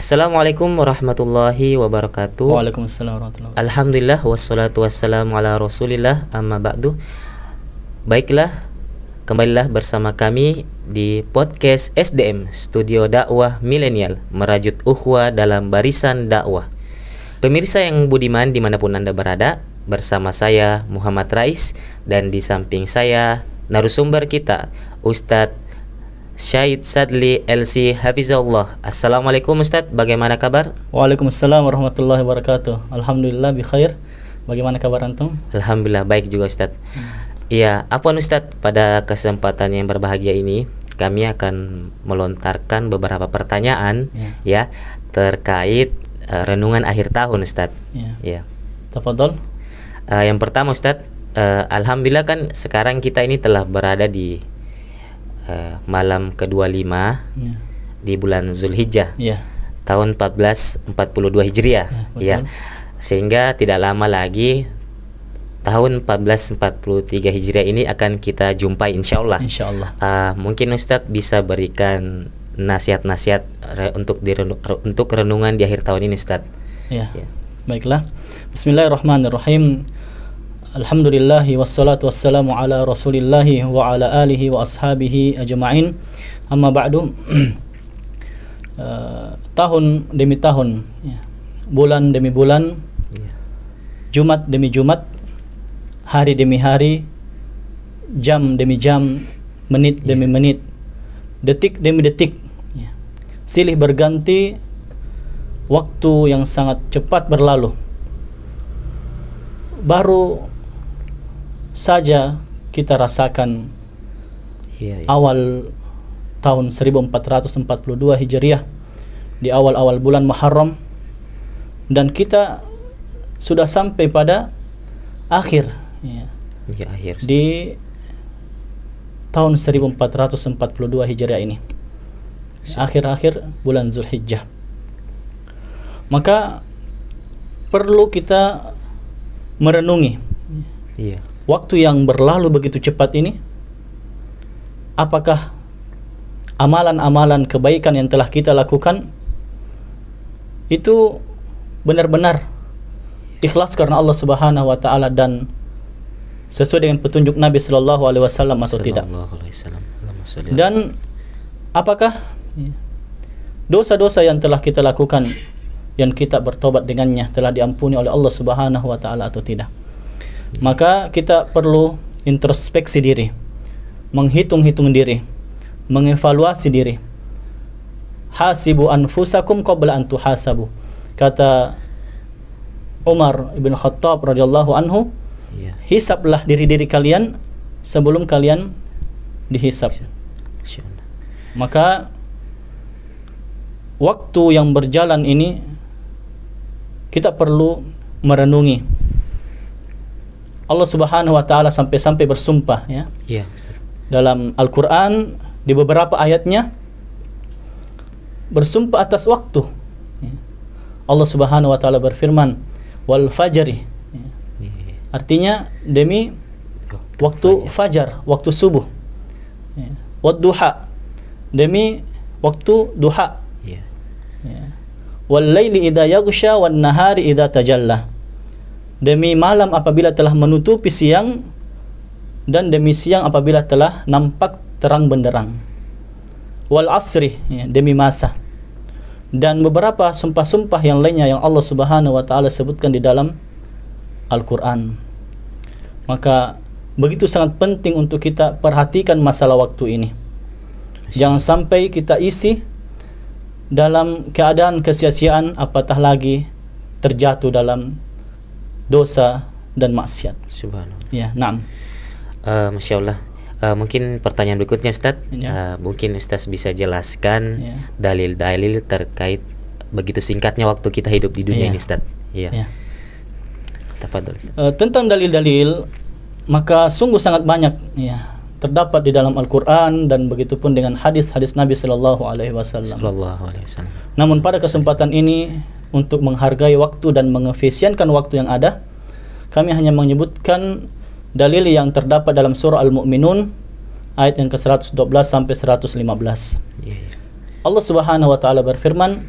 Assalamualaikum warahmatullahi wabarakatuh. Waalaikumsalam warahmatullahi wabarakatuh. Alhamdulillah wassalatu wassalamu ala Rasulillah amma ba'du. Baiklah, kembalilah bersama kami di podcast SDM Studio Dakwah Milenial, merajut ukhuwah dalam barisan dakwah. Pemirsa yang budiman dimanapun Anda berada, bersama saya Muhammad Rais, dan di samping saya narasumber kita Ustadz Syahid Sadli LC Hafizahullah. Assalamualaikum Ustadz, bagaimana kabar? Waalaikumsalam warahmatullahi wabarakatuh. Alhamdulillah bikhair. Bagaimana kabar antum? Alhamdulillah baik juga Ustadz. Iya, afwan Ustadz, pada kesempatan yang berbahagia ini kami akan melontarkan beberapa pertanyaan ya terkait renungan akhir tahun Ustadz. Ya. Tafadhol. Yang pertama Ustadz, alhamdulillah kan sekarang kita ini telah berada di malam ke-25 di bulan Zulhijjah tahun 1442 Hijriah ya. Sehingga tidak lama lagi tahun 1443 Hijriah ini akan kita jumpai insyaallah. Mungkin Ustadz bisa berikan nasihat-nasihat untuk renungan di akhir tahun ini Ustadz. Ya. Baiklah. Bismillahirrahmanirrahim. Alhamdulillahi wassalatu wassalamu ala rasulillahi wa ala alihi wa ashabihi ajma'in. Amma ba'du. Tahun demi tahun, bulan demi bulan, Jumat demi Jumat, hari demi hari, jam demi jam, menit demi menit, detik demi detik, silih berganti, waktu yang sangat cepat berlalu. Baru saja kita rasakan awal tahun 1442 Hijriah, di awal-awal bulan Muharram, dan kita sudah sampai pada akhir di tahun 1442 Hijriah ini, akhir-akhir bulan Zulhijjah. Maka perlu kita merenungi waktu yang berlalu begitu cepat ini. Apakah amalan-amalan kebaikan yang telah kita lakukan itu benar-benar ikhlas karena Allah Subhanahu wa taala dan sesuai dengan petunjuk Nabi sallallahu alaihi wasallam atau tidak? Dan apakah dosa-dosa yang telah kita lakukan, yang kita bertobat dengannya, telah diampuni oleh Allah Subhanahu wa taala atau tidak? Maka kita perlu introspeksi diri, menghitung-hitung diri, mengevaluasi diri. Hasibu anfusakum qabla an tuhasabu. Kata Umar ibn Khattab radhiyallahu anhu, hisablah diri-diri kalian sebelum kalian dihisab. Maka waktu yang berjalan ini kita perlu merenungi. Allah Subhanahu wa taala sampai-sampai bersumpah dalam Al-Qur'an di beberapa ayatnya bersumpah atas waktu. Allah Subhanahu wa taala berfirman, wal fajri, artinya demi waktu fajar, waktu subuh. Wad duha, demi waktu duha. Wal laili idza yaghsha wan nahari idza tajalla, demi malam apabila telah menutupi siang, dan demi siang apabila telah nampak terang benderang. Wal asri, demi masa. Dan beberapa sumpah-sumpah yang lainnya yang Allah Subhanahu wa taala sebutkan di dalam Al-Qur'an. Maka begitu sangat penting untuk kita perhatikan masalah waktu ini. Jangan sampai kita isi dalam keadaan kesia-siaan, apatah lagi terjatuh dalam dosa dan maksiat. Subhanallah. Ya, na'am. Masya Allah. Mungkin pertanyaan berikutnya Ustaz, mungkin Ustaz bisa jelaskan dalil-dalil terkait begitu singkatnya waktu kita hidup di dunia ini Ustaz. Tafadhol. Tentang dalil-dalil, maka sungguh sangat banyak terdapat di dalam Al-Qur'an dan begitu pun dengan hadis-hadis Nabi sallallahu alaihi wasallam. Namun pada kesempatan ini, untuk menghargai waktu dan mengefisienkan waktu yang ada, kami hanya menyebutkan dalil yang terdapat dalam surah Al-Mu'minun ayat yang ke-112 sampai 115. Allah Subhanahu wa taala berfirman,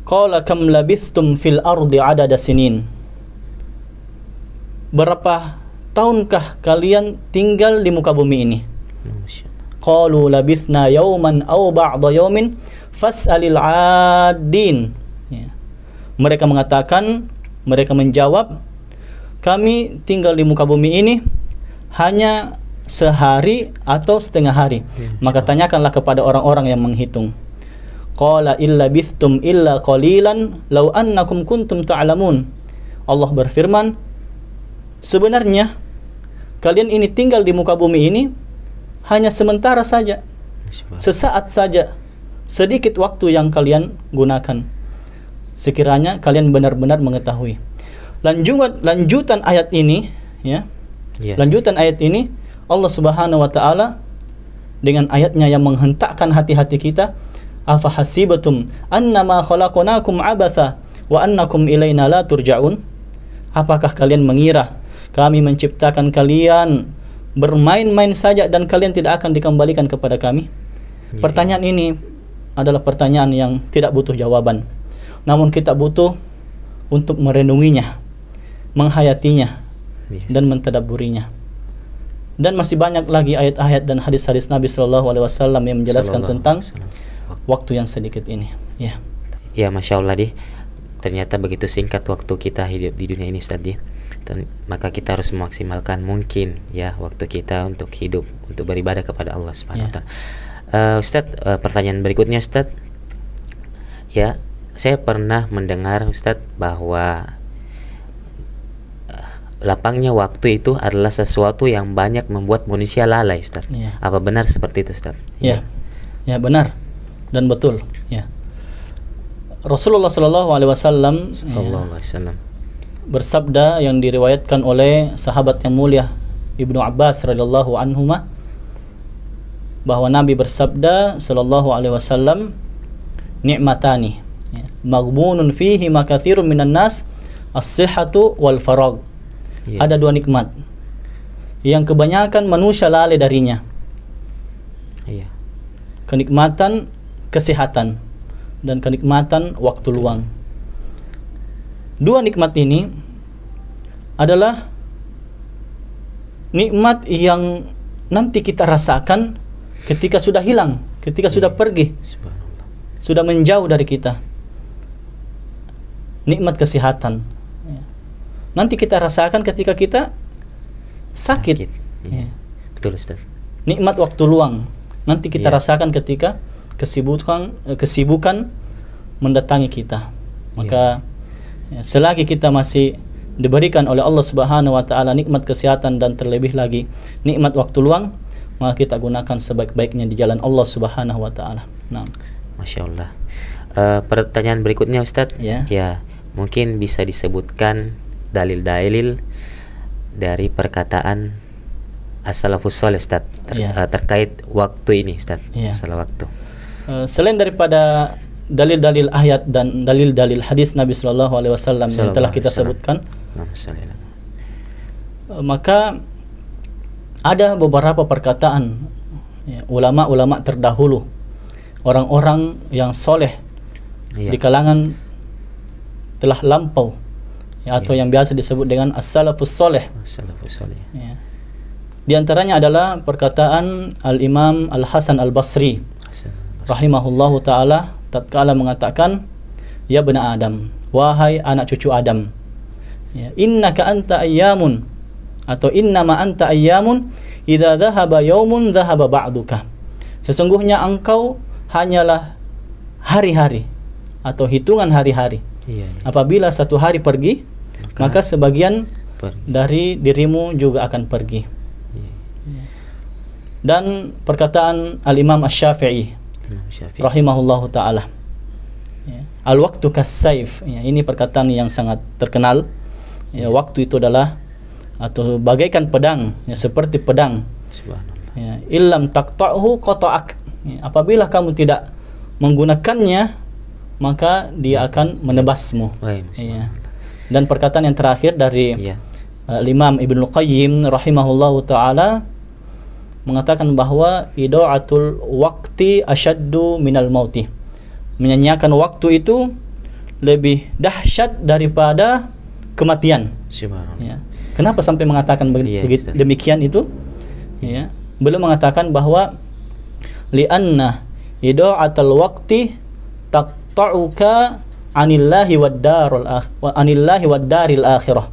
Qala kam labithtum fil ardi adada sinin. Berapa tahunkah kalian tinggal di muka bumi ini? Qalu labithna yawman aw ba'da yawmin fas'alil 'addin. Ya. Mereka mengatakan, mereka menjawab, kami tinggal di muka bumi ini hanya sehari atau setengah hari. Maka tanyakanlah kepada orang-orang yang menghitung. Qala illa bistum illa qalilan law annakum kuntum ta'lamun. Allah berfirman, sebenarnya kalian ini tinggal di muka bumi ini hanya sementara saja, sesaat saja, sedikit waktu yang kalian gunakan. Sekiranya kalian benar-benar mengetahui. Lanjutan ayat ini, ya. Lanjutan ayat ini, Allah Subhanahu wa taala dengan ayatnya yang menghentakkan hati-hati kita, afa hasibatum annama khalaqnakum abatha wa annakum ilaina la turja'un. Apakah kalian mengira kami menciptakan kalian bermain-main saja dan kalian tidak akan dikembalikan kepada kami? Pertanyaan ini adalah pertanyaan yang tidak butuh jawaban, namun kita butuh untuk merenunginya, menghayatinya, dan mentadabburinya. Dan masih banyak lagi ayat-ayat dan hadis-hadis Nabi Shallallahu Alaihi Wasallam yang menjelaskan tentang waktu yang sedikit ini. Ya, ya, Masya Allah di. Ternyata begitu singkat waktu kita hidup di dunia ini, Ustaz. Maka kita harus memaksimalkan mungkin ya waktu kita untuk hidup, untuk beribadah kepada Allah Subhanahu wa taala. Ustaz, pertanyaan berikutnya, Ustaz. Ya, saya pernah mendengar, Ustaz, bahwa lapangnya waktu itu adalah sesuatu yang banyak membuat manusia lalai, Ustaz. Apa benar seperti itu, Ustaz? Ya, ya benar dan betul. Ya. Rasulullah Sallallahu Alaihi Wasallam bersabda yang diriwayatkan oleh sahabat yang mulia Ibnu Abbas radhiyallahu anhuma, bahwa Nabi bersabda Sallallahu Alaihi Wasallam, ni'matani maghbunun fihi ma katsirun minan nas, as-sihhatu wal faragh. Ada dua nikmat yang kebanyakan manusia lalai darinya. Kenikmatan kesehatan dan kenikmatan waktu luang. Dua nikmat ini adalah nikmat yang nanti kita rasakan ketika sudah hilang, ketika sudah pergi, sudah menjauh dari kita. Nikmat kesehatan nanti kita rasakan ketika kita sakit. Betul, Ustaz. Nikmat waktu luang nanti kita rasakan ketika kesibukan mendatangi kita. Maka selagi kita masih diberikan oleh Allah Subhanahu wa taala nikmat kesehatan dan terlebih lagi nikmat waktu luang, maka kita gunakan sebaik-baiknya di jalan Allah Subhanahu wa taala. Nah, Masya Allah. Pertanyaan berikutnya, Ustadz. Ya, mungkin bisa disebutkan dalil-dalil dari perkataan as-salafus saleh, Ustaz, terkait waktu ini, Ustaz. Masalah waktu. Selain daripada dalil-dalil ayat dan dalil-dalil hadis Nabi Sallallahu Alaihi Wasallam yang telah kita sebutkan, maka ada beberapa perkataan ulama-ulama terdahulu, orang-orang yang soleh di kalangan telah lampau, atau yang biasa disebut dengan as-salafus saleh. Di antaranya adalah perkataan Al-Imam Al-Hasan Al-Basri rahimahullahu ta'ala tatkala mengatakan, ya bena Adam, wahai anak cucu Adam, innaka anta ayyamun, atau innama anta ayyamun idza dhahaba yaumun dhahaba ba'duka. Sesungguhnya engkau hanyalah hari-hari atau hitungan hari-hari. Apabila satu hari pergi, maka sebagian dari dirimu juga akan pergi. Dan perkataan Al-Imam Asy-Syafi'i rahimahullahu ta'ala, al-waktu kas-saif, ini perkataan yang sangat terkenal. Waktu itu adalah atau bagaikan pedang, seperti pedang. Illam taqta'hu qata'ak. Apabila kamu tidak menggunakannya, maka dia akan menebasmu. Dan perkataan yang terakhir dari Imam Ibnu Qayyim rahimahullahu ta'ala mengatakan bahwa ida'atul waqti asyaddu minal mauti. Menyanyiakan waktu itu lebih dahsyat daripada kematian. Subhanallah. Ya. Kenapa sampai mengatakan Ustaz. demikian itu? Ya. Belum mengatakan bahwa li'anna ida'atal waqti taqta'uka anillahi wad daril akhirah.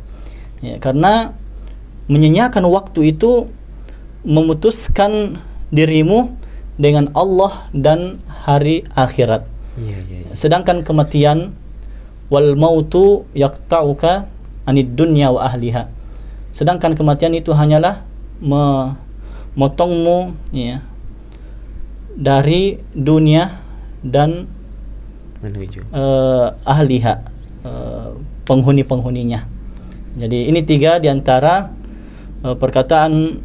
Ya, karena menyanyiakan waktu itu memutuskan dirimu dengan Allah dan hari akhirat. Sedangkan kematian wal mautu yaqta'uka anid dunya wa ahliha. Sedangkan kematian itu hanyalah memotongmu ya dari dunia dan menuju ahliha, penghuni-penghuninya. Jadi ini 3 di antara perkataan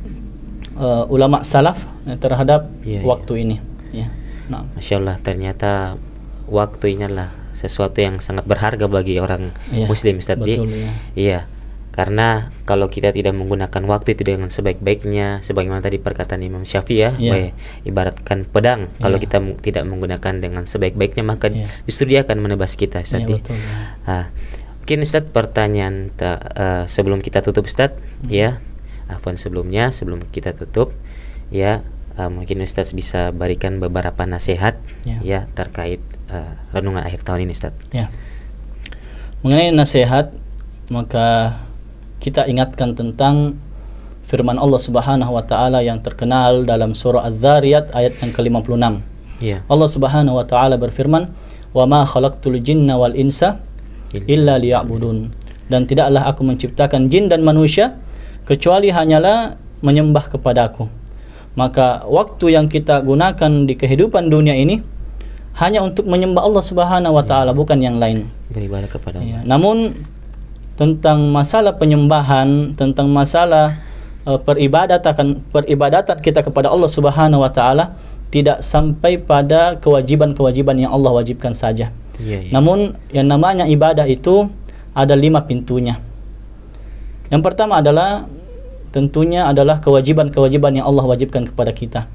ulama salaf terhadap waktu ini. Ya. Nah. Masya Allah, ternyata waktu ini adalah sesuatu yang sangat berharga bagi orang Muslim, Ustaz. Betul, ya. Iya. Karena kalau kita tidak menggunakan waktu itu dengan sebaik-baiknya, sebagaimana tadi perkataan Imam Syafi'i ibaratkan pedang, kalau kita tidak menggunakan dengan sebaik-baiknya maka justru dia akan menebas kita, Ustaz. Betul, mungkin Ustaz pertanyaan sebelum kita tutup, Ustaz, sebelum kita tutup mungkin Ustaz bisa berikan beberapa nasihat terkait renungan akhir tahun ini, Ustaz. Mengenai nasihat, maka kita ingatkan tentang firman Allah Subhanahu wa taala yang terkenal dalam surah Az-Zariyat ayat yang ke-56. Allah Subhanahu wa taala berfirman, "Wa ma khalaqtul jinna wal insa illa liya'budun." Dan tidaklah aku menciptakan jin dan manusia kecuali hanyalah menyembah kepadaku. Maka waktu yang kita gunakan di kehidupan dunia ini hanya untuk menyembah Allah Subhanahu wa taala, bukan yang lain. Beribadah kepada Allah. Namun tentang masalah penyembahan, tentang masalah peribadatan kita kepada Allah Subhanahu wa taala tidak sampai pada kewajiban-kewajiban yang Allah wajibkan saja. Namun yang namanya ibadah itu ada 5 pintunya. Yang pertama adalah tentunya adalah kewajiban-kewajiban yang Allah wajibkan kepada kita.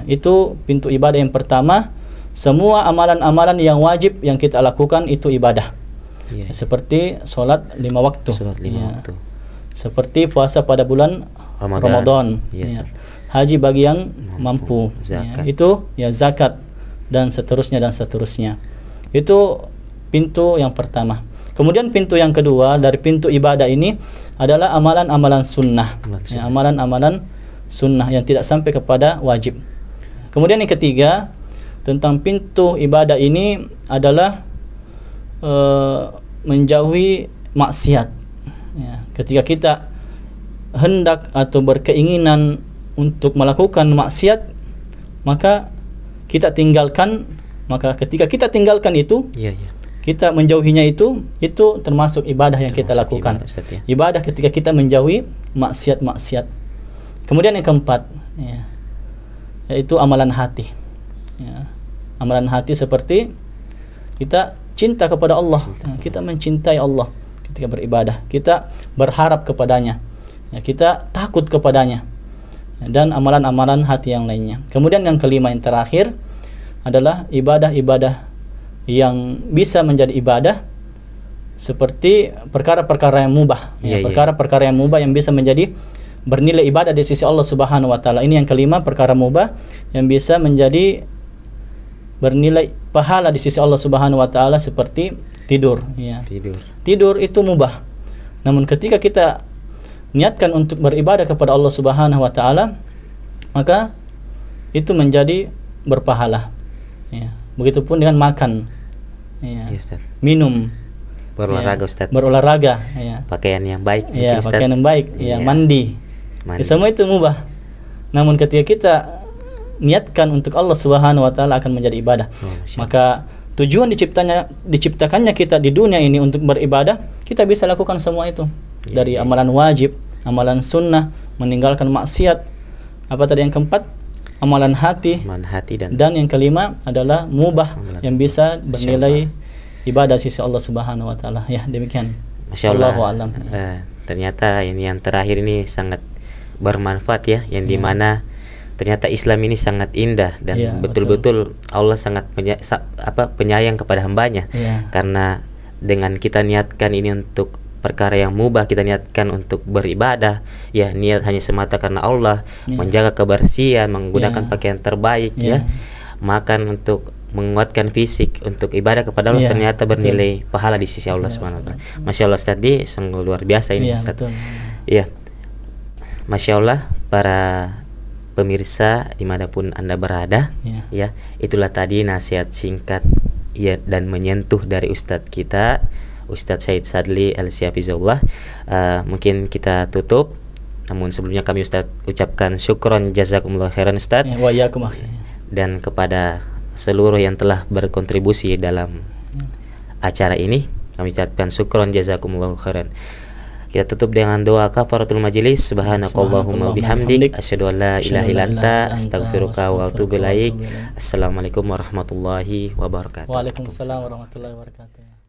Itu pintu ibadah yang pertama. Semua amalan-amalan yang wajib yang kita lakukan itu ibadah. Seperti sholat 5 waktu. Seperti puasa pada bulan Ramadan. Haji bagi yang mampu. Itu zakat dan seterusnya. Itu pintu yang pertama. Kemudian pintu yang kedua dari pintu ibadah ini adalah amalan-amalan sunnah. Amalan-amalan sunnah yang tidak sampai kepada wajib. Kemudian yang ketiga tentang pintu ibadah ini adalah menjauhi maksiat. Ketika kita hendak atau berkeinginan untuk melakukan maksiat, maka kita tinggalkan. Maka ketika kita tinggalkan itu, kita menjauhinya itu termasuk ibadah yang kita lakukan. Ibadah ketika kita menjauhi maksiat-maksiat. Kemudian yang keempat, yaitu amalan hati. Amalan hati seperti kita cinta kepada Allah, kita mencintai Allah ketika beribadah, kita berharap kepadanya, kita takut kepadanya, dan amalan-amalan hati yang lainnya. Kemudian yang kelima, yang terakhir adalah ibadah-ibadah yang bisa menjadi ibadah seperti perkara-perkara yang mubah, perkara-perkara yang mubah yang bisa menjadi bernilai ibadah di sisi Allah Subhanahu wa taala. Ini yang kelima, perkara mubah yang bisa menjadi bernilai pahala di sisi Allah Subhanahu wa taala seperti tidur. Tidur itu mubah. Namun ketika kita niatkan untuk beribadah kepada Allah Subhanahu wa taala, maka itu menjadi berpahala. Begitupun dengan makan, minum, berolahraga, Ustaz. Berolahraga, pakaian yang baik, pakaian yang baik, mandi. Semua itu mubah. Namun ketika kita niatkan untuk Allah Subhanahu wa taala akan menjadi ibadah. Maka tujuan diciptakannya kita di dunia ini untuk beribadah, kita bisa lakukan semua itu. Dari amalan wajib, amalan sunnah, meninggalkan maksiat. Apa tadi yang keempat? Amalan hati dan yang kelima adalah mubah yang bisa bernilai ibadah sisi Allah Subhanahu wa taala. Demikian. Masya Allah. Ternyata ini yang terakhir ini sangat bermanfaat, yang dimana ternyata Islam ini sangat indah dan Ya, betul-betul Allah sangat penyayang kepada hambanya. Ya. Karena dengan kita niatkan ini untuk perkara yang mubah, kita niatkan untuk beribadah, ya niat hanya semata karena Allah, Ya. menjaga kebersihan, menggunakan Ya. pakaian terbaik, Ya. ya, makan untuk menguatkan fisik untuk ibadah kepada Allah, Ya, ternyata betul. bernilai pahala di sisi Allah Subhanahu wa taala. Masya Allah Ustaz, ini sungguh luar biasa ini Ya, Ustaz. betul. Iya, Masya Allah para pemirsa dimanapun Anda berada, Ya. ya, itulah tadi nasihat singkat ya dan menyentuh dari Ustadz kita, Ustadz Said Sadli Al-Syafizullah. Mungkin kita tutup, namun sebelumnya kami Ustadz ucapkan syukron jazakumullah khairan Ustadz, Ya, wa iyyakum akhi. dan kepada seluruh yang telah berkontribusi dalam acara ini kami ucapkan syukron jazakumullah khairan. Kita tutup dengan doa kafaratul majelis. Subhanakallahumma bihamdik asyhadu an la ilaha illa anta astaghfiruka wa atubu ilaik. Assalamualaikum warahmatullahi wabarakatuh. Waalaikumsalam warahmatullahi wabarakatuh.